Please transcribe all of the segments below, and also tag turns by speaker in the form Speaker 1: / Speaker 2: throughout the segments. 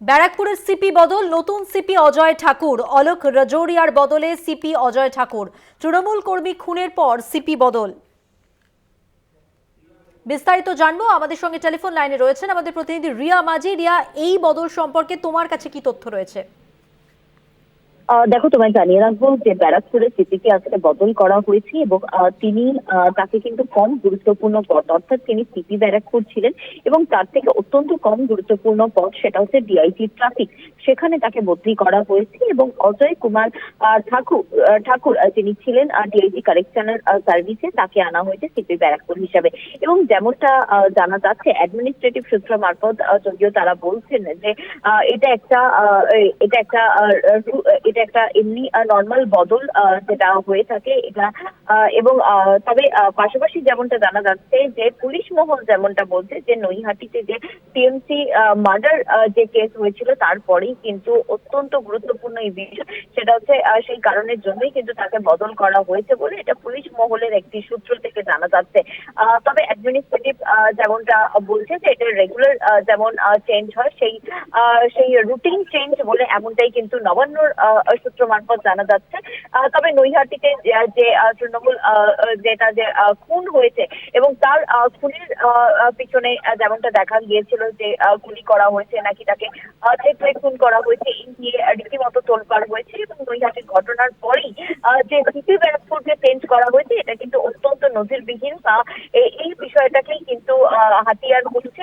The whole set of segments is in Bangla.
Speaker 1: ব্যারাকপুরের সিপি বদল, নতুন সিপি অজয় ঠাকুর। অলোক রাজৌরিয়ার বদলে সিপি অজয় ঠাকুর। তৃণমূল কর্মী খুনের পর সিপি বদল। বিস্তারিত জানবো, আমাদের সঙ্গে টেলিফোন লাইনে রয়েছেন আমাদের প্রতিনিধি রিয়া মাঝি। রিয়া, এই বদল সম্পর্কে তোমার কাছে কি তথ্য রয়েছে?
Speaker 2: দেখো, তোমায় জানিয়ে রাখবো যে ব্যারাকপুরের সিপিকে আজকে বদল করা হয়েছে এবং তিনি তাকে কিন্তু কম গুরুত্বপূর্ণ পদ, অর্থাৎ তিনি সিপি ব্যারাকপুর ছিলেন এবং তার থেকে অত্যন্ত কম গুরুত্বপূর্ণ পদ, সেটা হচ্ছে ডিআইজি ট্রাফিক, সেখানে তাকে বদলি করা হয়েছে। এবং অজয় কুমার ঠাকুর যিনি ছিলেন ডিআইজি কারেকশনাল সার্ভিসে, তাকে আনা হয়েছে সিপি ব্যারাকপুর হিসাবে। এবং যেমনটা জানা যাচ্ছে অ্যাডমিনিস্ট্রেটিভ সূত্র মারফত, যদিও তারা বলছেন যে এটা একটা এটা একটা এটা একটা এমনি নর্মাল বদল যেটা হয়ে থাকে এটা। এবং তবে পাশাপাশি যেমনটা জানা যাচ্ছে যে পুলিশ মহল যেমনটা বলছে যে নৈহাটিতে যে টিএমসি মার্ডার যে কেস হয়েছিল তারপরেই কিন্তু অত্যন্ত গুরুত্বপূর্ণ এই বিষয়, সেটা হচ্ছে সেই কারণের জন্যই কিন্তু তাকে বদল করা হয়েছে বলে এটা পুলিশ মহলের একটি সূত্র থেকে জানা যাচ্ছে। তবে অ্যাডমিনিস্ট্রেটিভ যেমনটা বলছে যে এটা রেগুলার যেমন চেঞ্জ হয়, সেই রুটিন চেঞ্জ বলে এমনটাই কিন্তু নবান্নর সূত্র মারফত জানা যাচ্ছে। তবে নৈহাটিতে যে তৃণমূল যেটা যে খুন হয়েছে এবং তার খুনের পিছনে যেমনটা দেখা গিয়েছিল যে গুলি করা হয়েছে নাকি তাকে থেতলে খুন করা হয়েছে, এই নিয়ে রীতিমতো তোলপাড় হয়েছে। এবং নৈহাটির ঘটনার পরেই যে সিপি ব্যারাকপুরকে চেঞ্জ করা হয়েছে, এটা কিন্তু অত্যন্ত নজিরবিহীন বা এই বিষয়টাকেই কিন্তু হাতিয়ার করছে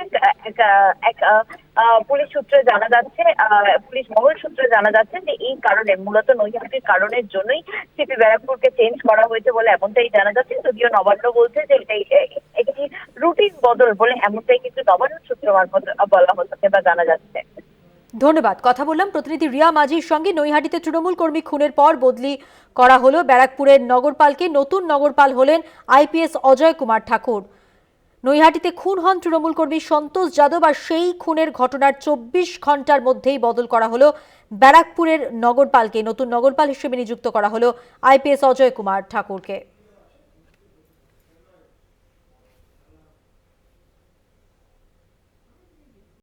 Speaker 2: এক পুলিশ সূত্রে জানা যাচ্ছে, পুলিশ মহল সূত্রে জানা যাচ্ছে যে এই কারণে, মূলত নৈহাটির কারণের জন্যই সিপি ব্যারাকপুরকে চেঞ্জ করা হয়েছে বলে এমনটাই জানা যাচ্ছে। যদিও নবান্ন বলছে যে এটাই একটি রুটিন বদল বলে এমনটাই কিন্তু নবান্ন সূত্র মারফত বলা হচ্ছে বা জানা যাচ্ছে।
Speaker 1: ধন্যবাদ। কথা বললাম প্রতিনিধি রিয়া মাঝির সঙ্গে। নৈহাটিতে তৃণমূল কর্মী খুনের পর বদলি করা হলো ব্যারাকপুরের নগরপালকে। নতুন নগরপাল হলেন আইপিএস অজয় কুমার ঠাকুর। নৈহাটিতে খুন হন তৃণমূল কর্মী সন্তোষ যাদব, আর সেই খুনের ঘটনার 24 ঘন্টার মধ্যেই বদল করা হলো ব্যারাকপুরের নগরপালকে। নতুন নগরপাল হিসেবে নিযুক্ত করা হলো আইপিএস অজয় কুমার ঠাকুরকে।